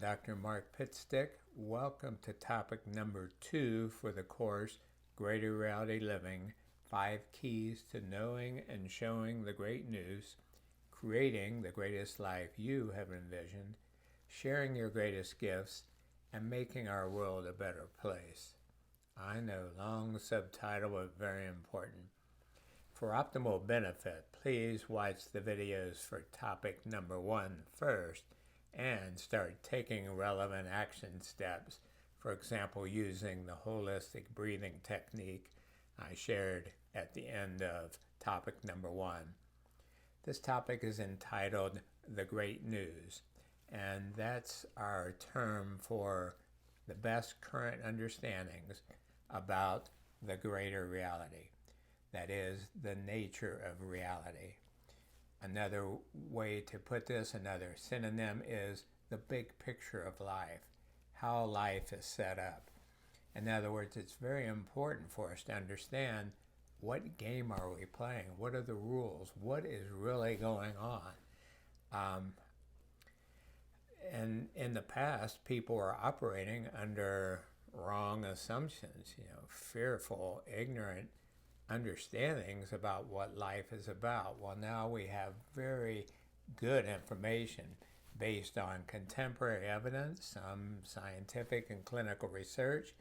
Dr. Mark Pitstick. Welcome to topic number 2 for the course, Greater Reality Living, 5 Keys to Knowing and Showing the Great News, Creating the Greatest Life You Have Envisioned, Sharing Your Greatest Gifts, and Making Our World a Better Place. I know, long subtitle, but very important. For optimal benefit, please watch the videos for topic number 1 first, and start taking relevant action steps, for example, using the holistic breathing technique I shared at the end of topic number 1. This topic is entitled The Great News, and that's our term for the best current understandings about the greater reality, that is, the nature of reality. Another way to put this, another synonym, is the big picture of life, how life is set up. In other words, it's very important for us to understand what game are we playing, what are the rules, what is really going on. And in the past, people were operating under wrong assumptions, fearful, ignorant understandings about what life is about. Well, now we have very good information based on contemporary evidence, some scientific and clinical research,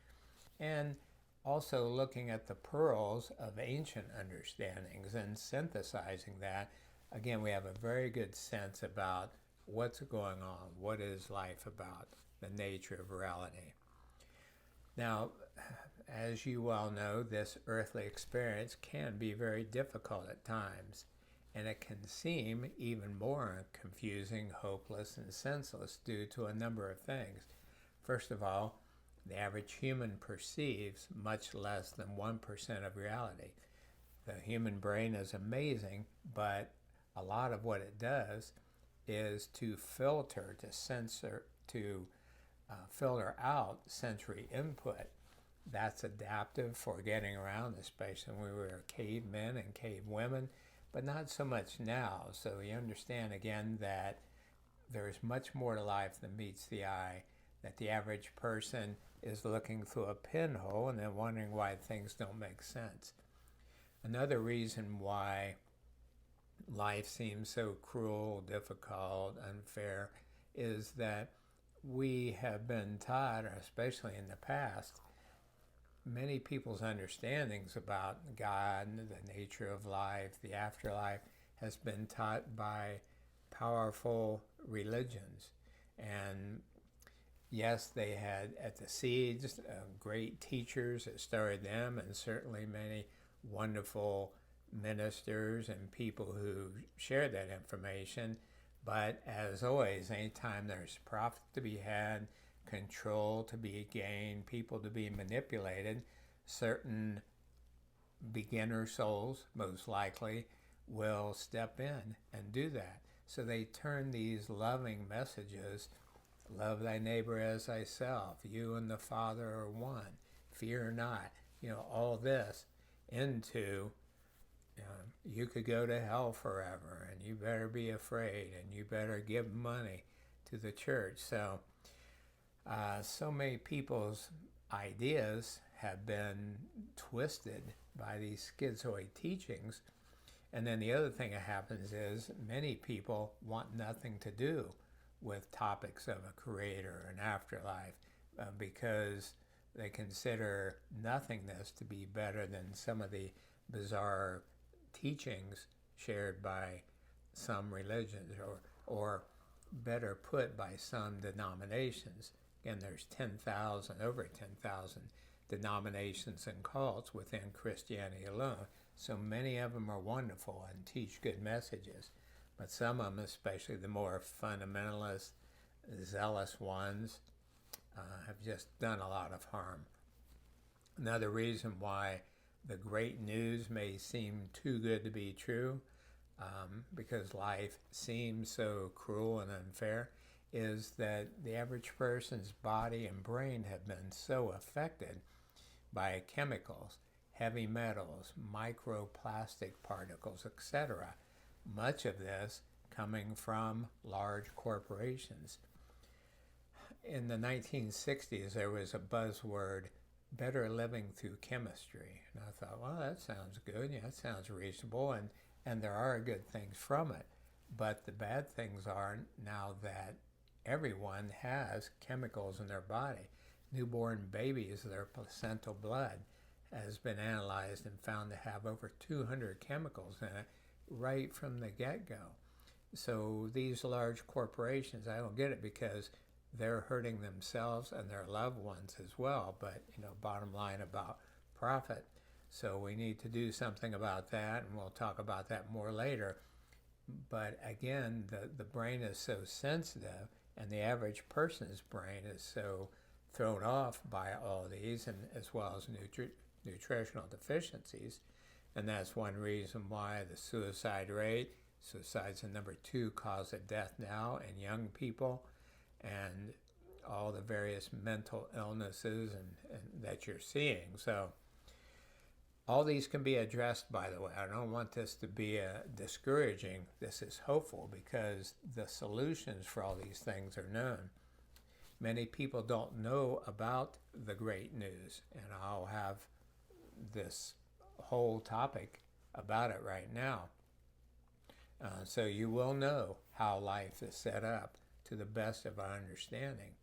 and also looking at the pearls of ancient understandings and synthesizing that. Again, we have a very good sense about what's going on, what is life about, the nature of reality. Now, as you well know, this earthly experience can be very difficult at times, and it can seem even more confusing, hopeless, and senseless due to a number of things. First of all, the average human perceives much less than 1% of reality. The human brain is amazing, but a lot of what it does is to filter, to censor, to filter out sensory input. That's adaptive for getting around, especially when we were cavemen and cavewomen, but not so much now. So you understand again that there's much more to life than meets the eye, that the average person is looking through a pinhole and then wondering why things don't make sense. Another reason why life seems so cruel, difficult, unfair, is that we have been taught, especially in the past, many people's understandings about God, the nature of life, the afterlife, has been taught by powerful religions. And yes, they had at the seeds great teachers that started them, and certainly many wonderful ministers and people who shared that information. But as always, anytime there's profit to be had, control to be gained, people to be manipulated, certain beginner souls, most likely, will step in and do that. So they turn these loving messages, love thy neighbor as thyself, you and the Father are one, fear not, all this, into you could go to hell forever, and you better be afraid, and you better give money to the church. So many people's ideas have been twisted by these schizoid teachings. And then the other thing that happens is many people want nothing to do with topics of a creator, an afterlife, because they consider nothingness to be better than some of the bizarre teachings shared by some religions, or better put, by some denominations. Again, there's over 10,000 denominations and cults within Christianity alone. So many of them are wonderful and teach good messages. But some of them, especially the more fundamentalist, zealous ones, have just done a lot of harm. Another reason why the great news may seem too good to be true, because life seems so cruel and unfair, is that the average person's body and brain have been so affected by chemicals, heavy metals, microplastic particles, etc. Much of this coming from large corporations. in the 1960s, there was a buzzword, better living through chemistry. And I thought, well, that sounds good. Yeah, that sounds reasonable. And there are good things from it. But the bad things are now that everyone has chemicals in their body. Newborn babies, their placental blood has been analyzed and found to have over 200 chemicals in it right from the get-go. So these large corporations, I don't get it because they're hurting themselves and their loved ones as well. But, bottom line about profit. So we need to do something about that, and we'll talk about that more later. But again, the brain is so sensitive, and the average person's brain is so thrown off by all these, and as well as nutritional deficiencies. And that's one reason why the suicide rate, suicide's the number 2 cause of death now in young people, and all the various mental illnesses and that you're seeing. So all these can be addressed, by the way. I don't want this to be discouraging. This is hopeful because the solutions for all these things are known. Many people don't know about the great news, and I'll have this whole topic about it right now. So you will know how life is set up to the best of our understanding.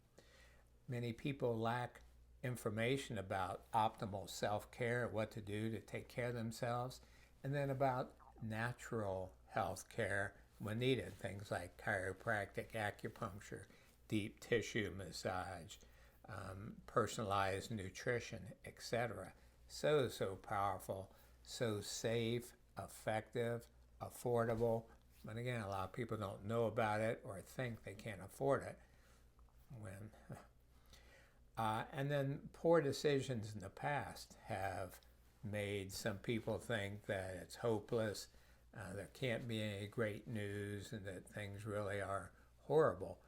Many people lack information about optimal self-care, what to do to take care of themselves, and then about natural health care when needed, things like chiropractic, acupuncture, deep tissue massage, personalized nutrition, etc. So powerful, so safe, effective, affordable. But again, a lot of people don't know about it or think they can't afford it. And then poor decisions in the past have made some people think that it's hopeless, there can't be any great news, and that things really are horrible.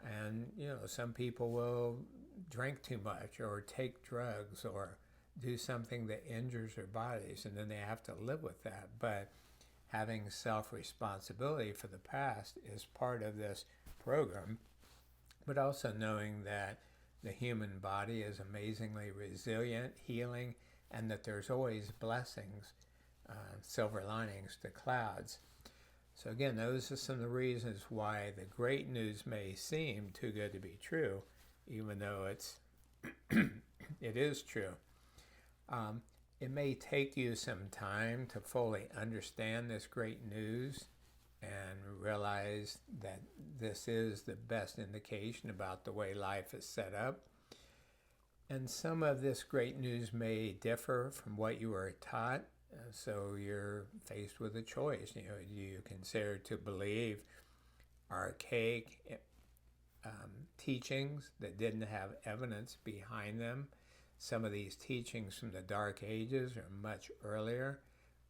And, some people will drink too much or take drugs or do something that injures their bodies, and then they have to live with that. But having self-responsibility for the past is part of this program, but also knowing that the human body is amazingly resilient, healing, and that there's always blessings, silver linings to clouds. So again, those are some of the reasons why the great news may seem too good to be true, even though it is true. It may take you some time to fully understand this great news and realize that this is the best indication about the way life is set up. And some of this great news may differ from what you were taught, so you're faced with a choice. Do you consider to believe archaic teachings that didn't have evidence behind them? Some of these teachings from the Dark Ages are much earlier.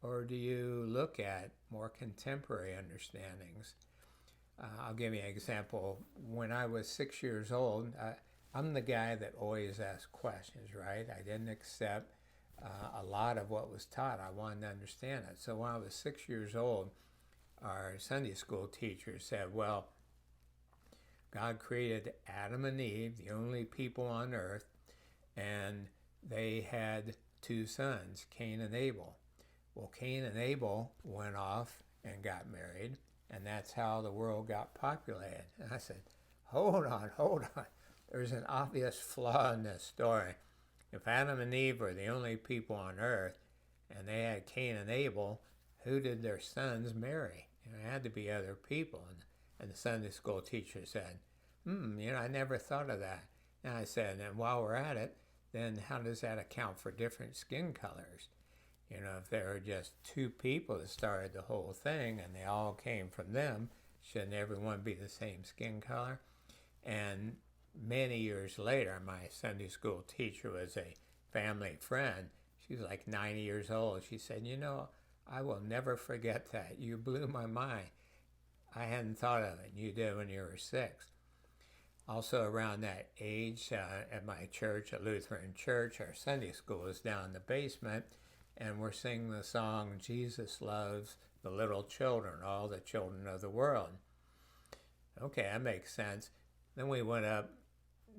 Or do you look at more contemporary understandings? I'll give you an example. When I was 6 years old, I'm the guy that always asked questions, right? I didn't accept a lot of what was taught. I wanted to understand it. So when I was 6 years old, our Sunday school teacher said, well, God created Adam and Eve, the only people on earth, and they had 2 sons, Cain and Abel. Well, Cain and Abel went off and got married, and that's how the world got populated. And I said, hold on. There's an obvious flaw in this story. If Adam and Eve were the only people on earth, and they had Cain and Abel, who did their sons marry? It had to be other people. And the Sunday school teacher said, I never thought of that. And I said, and while we're at it, then how does that account for different skin colors? If there were just 2 people that started the whole thing and they all came from them, shouldn't everyone be the same skin color? And many years later, my Sunday school teacher was a family friend. She was like 90 years old. She said, I will never forget that. You blew my mind. I hadn't thought of it. You did when you were 6. Also around that age, at my church, a Lutheran church, our Sunday school is down in the basement, and we're singing the song, Jesus Loves the Little Children, all the children of the world. Okay, that makes sense. Then we went up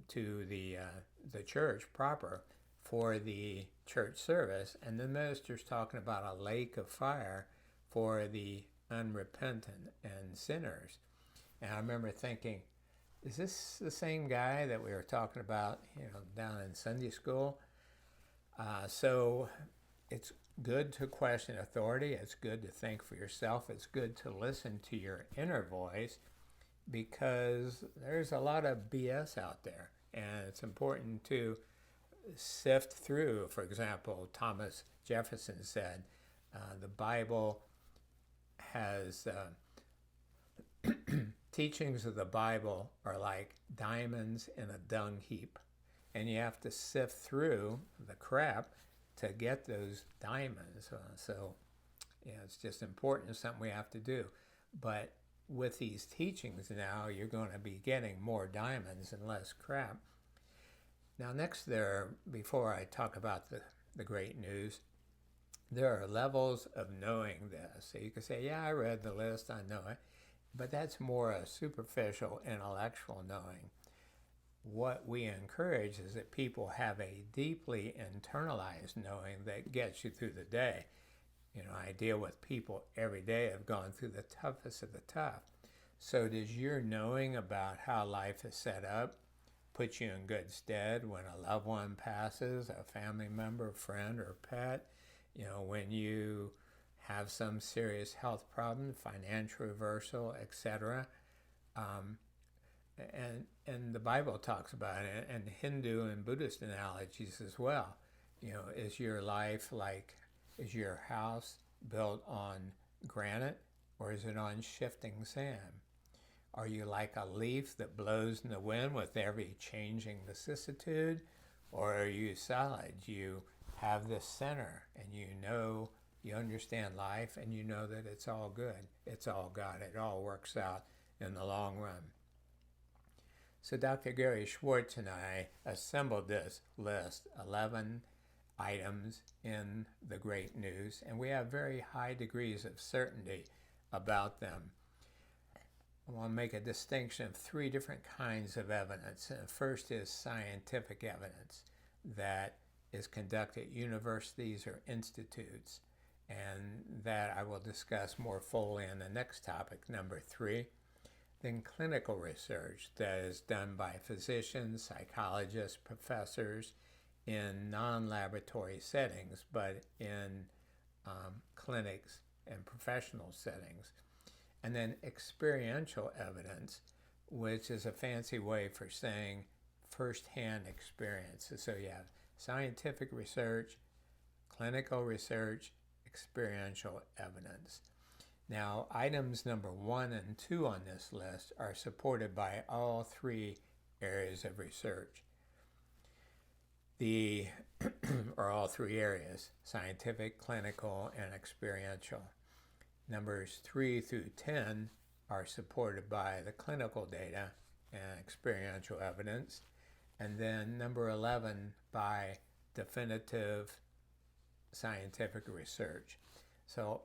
to the church proper for the church service, and the minister's talking about a lake of fire for the unrepentant and sinners. And I remember thinking, is this the same guy that we were talking about, down in Sunday school? So it's good to question authority. It's good to think for yourself. It's good to listen to your inner voice, because there's a lot of BS out there, and it's important to sift through. For example, Thomas Jefferson said, the Bible has teachings of the Bible are like diamonds in a dung heap, and you have to sift through the crap to get those diamonds. So it's just important. It's something we have to do. But with these teachings now, you're going to be getting more diamonds and less crap. Now, next there, before I talk about the great news, there are levels of knowing this. So you can say, yeah, I read the list, I know it. But that's more a superficial intellectual knowing. What we encourage is that people have a deeply internalized knowing that gets you through the day. I deal with people every day who have gone through the toughest of the tough. So does your knowing about how life is set up put you in good stead when a loved one passes, a family member, friend, or pet? When you have some serious health problem, financial reversal, etc. And the Bible talks about it, and Hindu and Buddhist analogies as well. Is your life is your house built on granite, or is it on shifting sand? Are you like a leaf that blows in the wind with every changing vicissitude, or are you solid? You have this center, and you understand life, and you know that it's all good. It's all God. It all works out in the long run. So Dr. Gary Schwartz and I assembled this list, 11 items in the great news, and we have very high degrees of certainty about them. I want to make a distinction of 3 different kinds of evidence. And the first is scientific evidence that is conducted at universities or institutes, and that I will discuss more fully in the next topic, number 3. Then clinical research that is done by physicians, psychologists, professors in non-laboratory settings, but in clinics and professional settings. And then experiential evidence, which is a fancy way for saying firsthand experiences. So you have scientific research, clinical research, experiential evidence. Now, items number 1 and 2 on this list are supported by all 3 areas of research. Or all 3 areas, scientific, clinical, and experiential. Numbers 3 through 10 are supported by the clinical data and experiential evidence. And then number 11 by definitive scientific research. So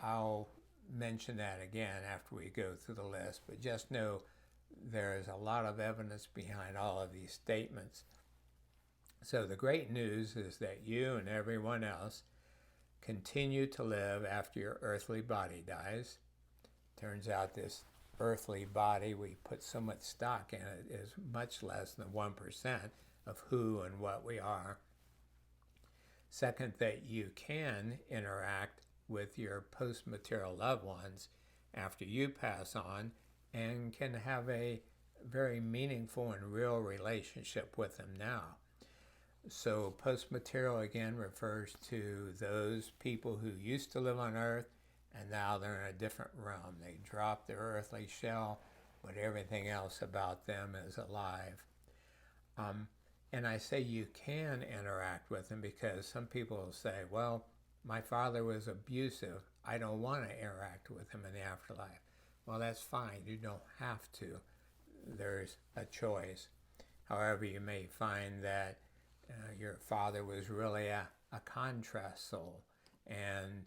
I'll mention that again after we go through the list, but just know there is a lot of evidence behind all of these statements. So the great news is that you and everyone else continue to live after your earthly body dies. Turns out this earthly body, we put so much stock in it, is much less than 1% of who and what we are. Second, that you can interact with your post-material loved ones after you pass on and can have a very meaningful and real relationship with them now. So post-material again refers to those people who used to live on earth and now they're in a different realm. They dropped their earthly shell, but everything else about them is alive. And I say you can interact with them because some people will say, well, my father was abusive. I don't want to interact with him in the afterlife. Well, that's fine. You don't have to. There's a choice. However, you may find that your father was really a contrast soul, and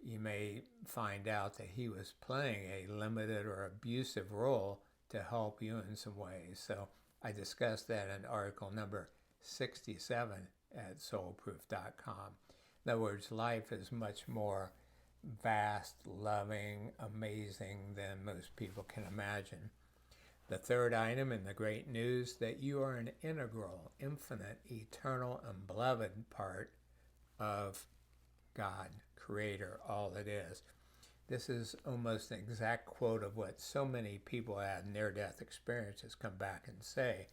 you may find out that he was playing a limited or abusive role to help you in some ways. So I discussed that in article number 67 at soulproof.com. In other words, life is much more vast, loving, amazing than most people can imagine. The third item in the great news, that you are an integral, infinite, eternal, and beloved part of God, Creator, all that is. This is almost an exact quote of what so many people had near-death experiences come back and say.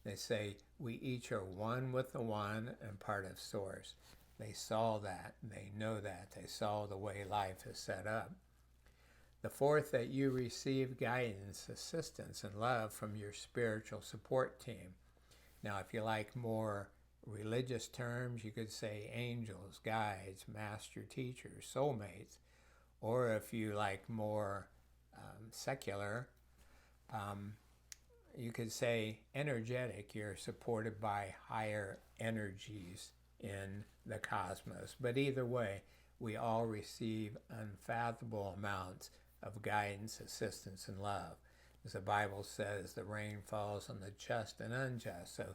They say, we each are one with the one and part of Source. They saw that. They know that. They saw the way life is set up. The fourth, that you receive guidance, assistance, and love from your spiritual support team. Now, if you like more religious terms, you could say angels, guides, master teachers, soulmates. Or if you like more secular, you could say energetic. You're supported by higher energies in the cosmos. But either way, we all receive unfathomable amounts of guidance, assistance, and love. As the Bible says, the rain falls on the just and unjust. So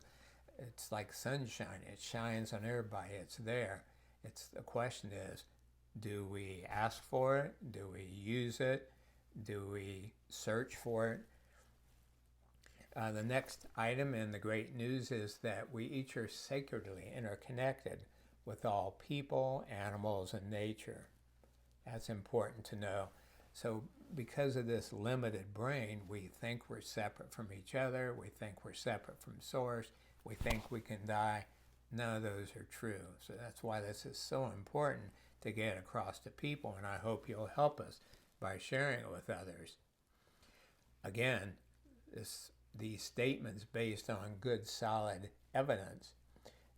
it's like sunshine. It shines on everybody. It's there. The question is, do we ask for it? Do we use it? Do we search for it? The next item in the great news is that we each are sacredly interconnected with all people, animals, and nature. That's important to know. So because of this limited brain, we think we're separate from each other. We think we're separate from Source. We think we can die. None of those are true. So that's why this is so important to get across to people, and I hope you'll help us by sharing it with others. Again, these statements based on good, solid evidence.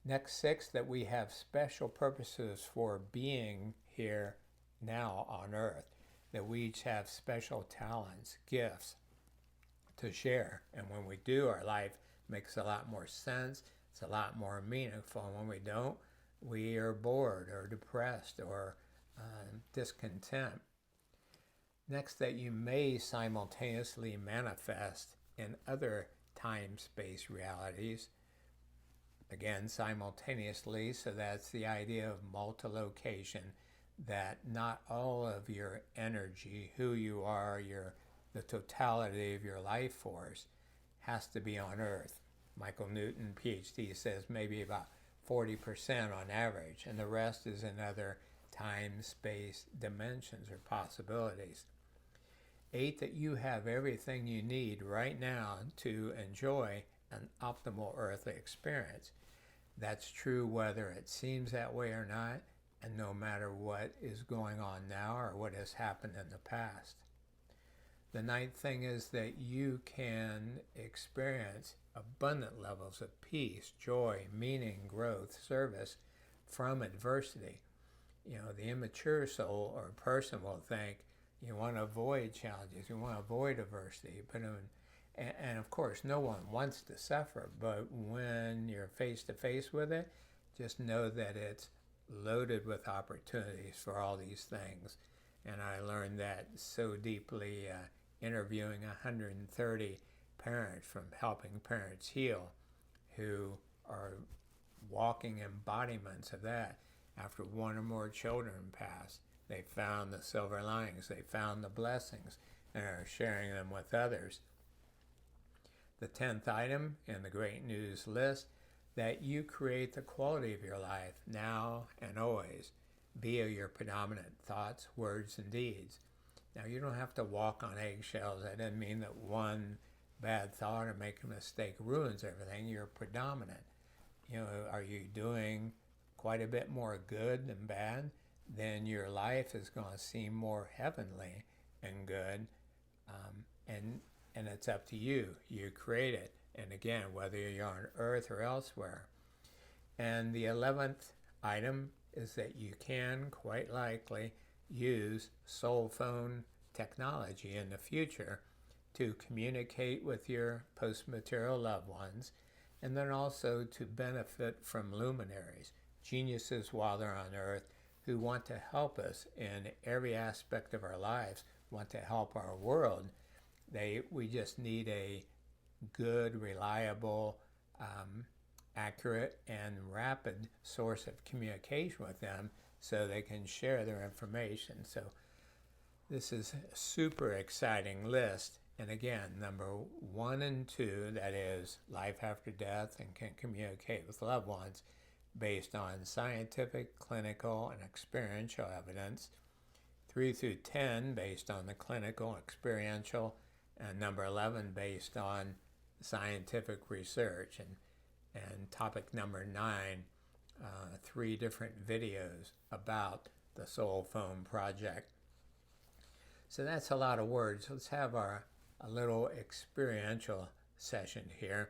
Next, 6, that we have special purposes for being here now on earth, that we each have special talents, gifts to share, and when we do, our life makes a lot more sense. It's a lot more meaningful, and when we don't, we are bored or depressed or discontent. Next, that you may simultaneously manifest in other time-space realities. Again, simultaneously, so that's the idea of multi-location, that not all of your energy, who you are, the totality of your life force has to be on Earth. Michael Newton, PhD, says maybe about 40% on average, and the rest is in other time, space, dimensions, or possibilities. 8, that you have everything you need right now to enjoy an optimal earthly experience. That's true whether it seems that way or not, and no matter what is going on now or what has happened in the past. The 9th thing is that you can experience abundant levels of peace, joy, meaning, growth, service from adversity. The immature soul or person will think you want to avoid challenges, you want to avoid adversity, and of course no one wants to suffer, but when you're face to face with it, just know that it's loaded with opportunities for all these things. And I learned that so deeply interviewing 130 parents from Helping Parents Heal, who are walking embodiments of that. After one or more children pass, they found the silver linings, they found the blessings, and are sharing them with others. The 10th item in the great news list, that you create the quality of your life now and always via your predominant thoughts, words, and deeds. Now, you don't have to walk on eggshells. That doesn't mean that one bad thought or making a mistake ruins everything. You're predominant. Are you doing quite a bit more good than bad? Then your life is going to seem more heavenly and good. And it's up to you. You create it. And again, whether you're on Earth or elsewhere. And the 11th item is that you can, quite likely, use soul phone technology in the future to communicate with your post-material loved ones, and then also to benefit from luminaries, geniuses while they're on Earth, who want to help us in every aspect of our lives, want to help our world. We just need a good, reliable, accurate, and rapid source of communication with them so they can share their information. So this is a super exciting list. And again, number 1 and 2, that is life after death and can communicate with loved ones based on scientific, clinical, and experiential evidence. 3 through 10 based on the clinical, experiential, and number 11 based on scientific research. And topic number 9, 3 different videos about the Soul Foam Project. So that's a lot of words. Let's have a little experiential session here.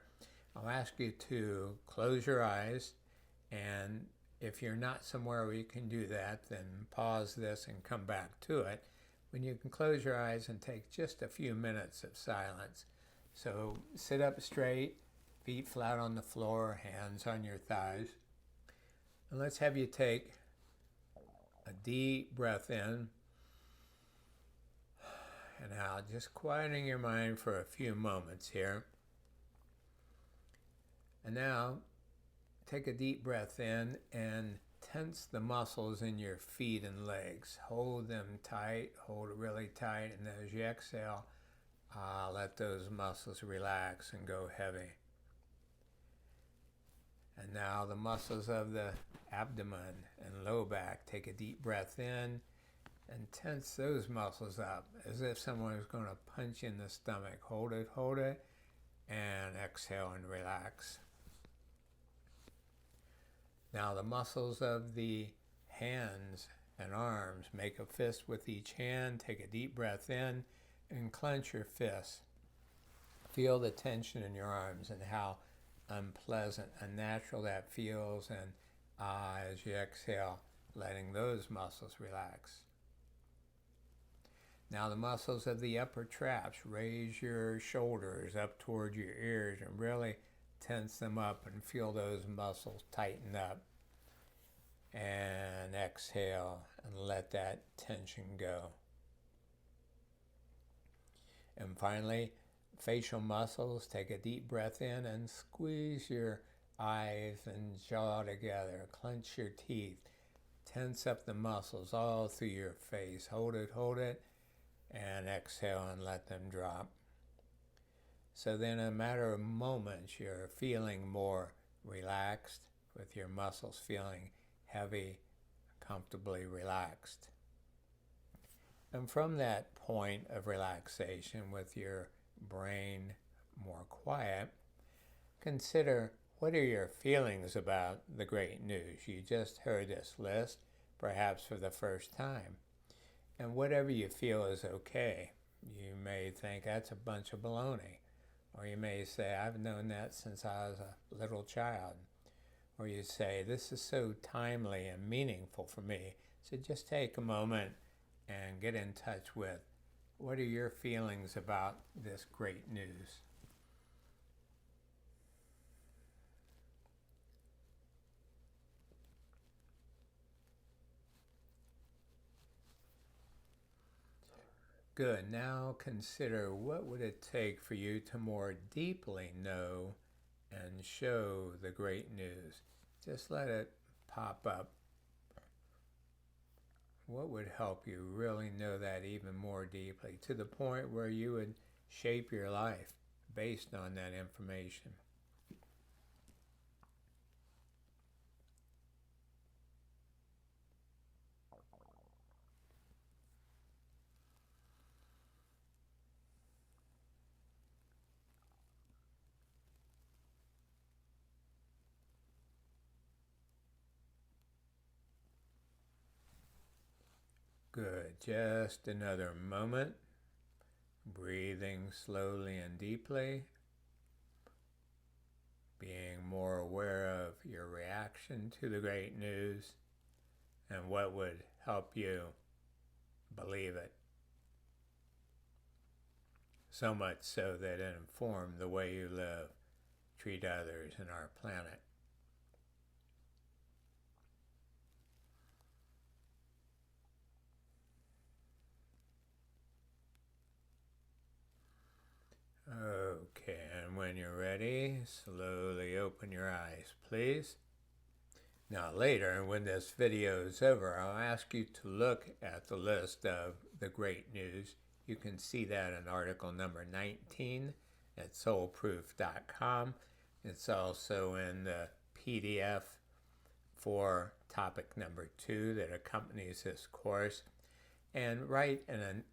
I'll ask you to close your eyes, and if you're not somewhere where you can do that, then pause this and come back to it. When you can close your eyes and take just a few minutes of silence. So sit up straight, feet flat on the floor, hands on your thighs. And let's have you take a deep breath in and out, just quieting your mind for a few moments here. And now, take a deep breath in and tense the muscles in your feet and legs. Hold them tight, hold it really tight, and as you exhale, let those muscles relax and go heavy. And now the muscles of the abdomen and low back, take a deep breath in and tense those muscles up as if someone was going to punch you in the stomach. Hold it, and exhale and relax. Now the muscles of the hands and arms, make a fist with each hand, take a deep breath in and clench your fist. Feel the tension in your arms and how unpleasant, unnatural that feels, and as you exhale, letting those muscles relax. Now the muscles of the upper traps, raise your shoulders up toward your ears and really tense them up and feel those muscles tighten up. And exhale and let that tension go. And finally, facial muscles, take a deep breath in and squeeze your eyes and jaw together. Clench your teeth. Tense up the muscles all through your face. Hold it, and exhale and let them drop. So then in a matter of moments, you're feeling more relaxed with your muscles feeling heavy, comfortably relaxed. And from that point of relaxation with your brain more quiet, consider what are your feelings about the great news. You just heard this list, perhaps for the first time. And whatever you feel is okay. You may think that's a bunch of baloney. Or you may say, I've known that since I was a little child. Or you say, this is so timely and meaningful for me. So just take a moment and get in touch with what are your feelings about this great news. Good. Now consider what would it take for you to more deeply know and show the great news. Just let it pop up. What would help you really know that even more deeply to the point where you would shape your life based on that information? Good. Just another moment. Breathing slowly and deeply. Being more aware of your reaction to the great news and what would help you believe it. So much so that it informed the way you live, treat others, and our planet. Okay, and when you're ready, slowly open your eyes, please. Now later, when this video is over, I'll ask you to look at the list of the great news. You can see that in article number 19 at soulproof.com. It's also in the PDF for topic number 2 that accompanies this course. And write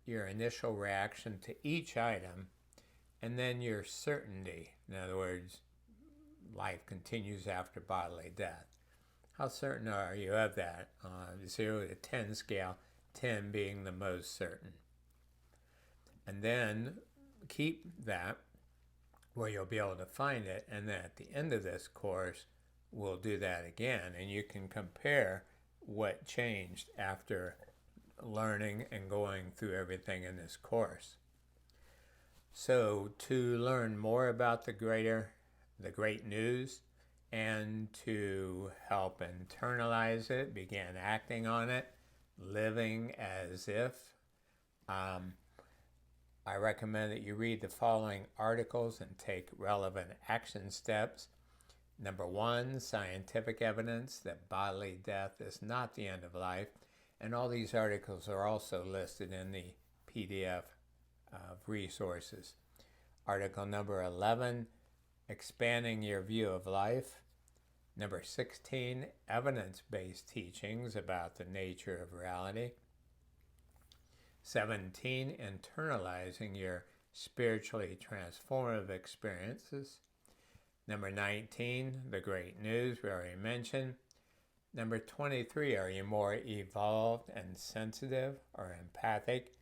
your initial reaction to each item, and then your certainty. In other words, life continues after bodily death. How certain are you of that? 0 to 10 scale, 10 being the most certain. And then keep that where you'll be able to find it, and then at the end of this course, we'll do that again, and you can compare what changed after learning and going through everything in this course. So to learn more about the great news, and to help internalize it, begin acting on it, living as if, I recommend that you read the following articles and take relevant action steps. Number 1, scientific evidence that bodily death is not the end of life. And all these articles are also listed in the PDF of resources. Article number 11, expanding your view of life. Number 16, evidence-based teachings about the nature of reality. 17, internalizing your spiritually transformative experiences. Number 19, the great news we already mentioned. Number 23, are you more evolved and sensitive or empathic?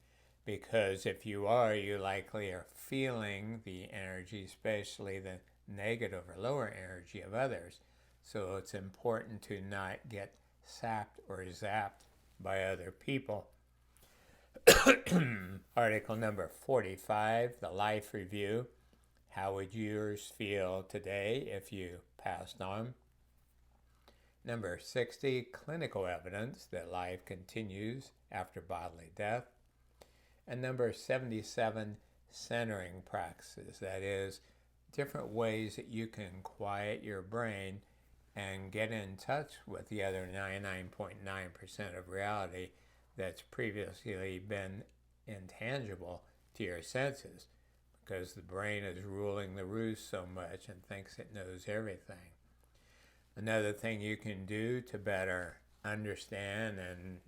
Because if you are, you likely are feeling the energy, especially the negative or lower energy of others. So it's important to not get sapped or zapped by other people. Article number 45, the life review. How would yours feel today if you passed on? Number 60, clinical evidence that life continues after bodily death. And number 77, centering practices. That is, different ways that you can quiet your brain and get in touch with the other 99.9% of reality that's previously been intangible to your senses, because the brain is ruling the roost so much and thinks it knows everything. Another thing you can do to better understand and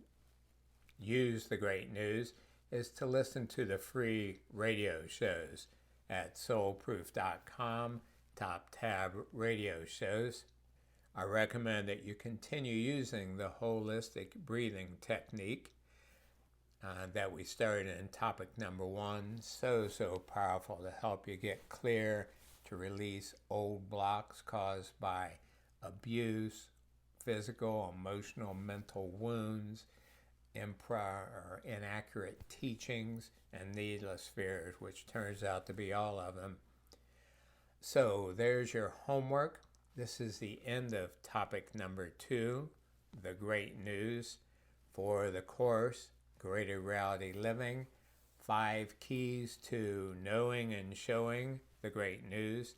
use the great news is to listen to the free radio shows at soulproof.com, top tab radio shows. I recommend that you continue using the holistic breathing technique that we started in topic number 1. So powerful to help you get clear, to release old blocks caused by abuse, physical, emotional, mental wounds, or inaccurate teachings, and needless fears, which turns out to be all of them. So there's your homework. This is the end of topic number 2, the great news, for the course, Greater Reality Living, 5 keys to knowing and showing the great news,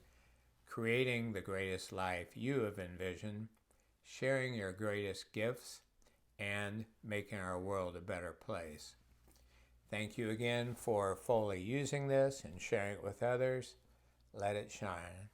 creating the greatest life you have envisioned, sharing your greatest gifts, and making our world a better place. Thank you again for fully using this and sharing it with others. Let it shine.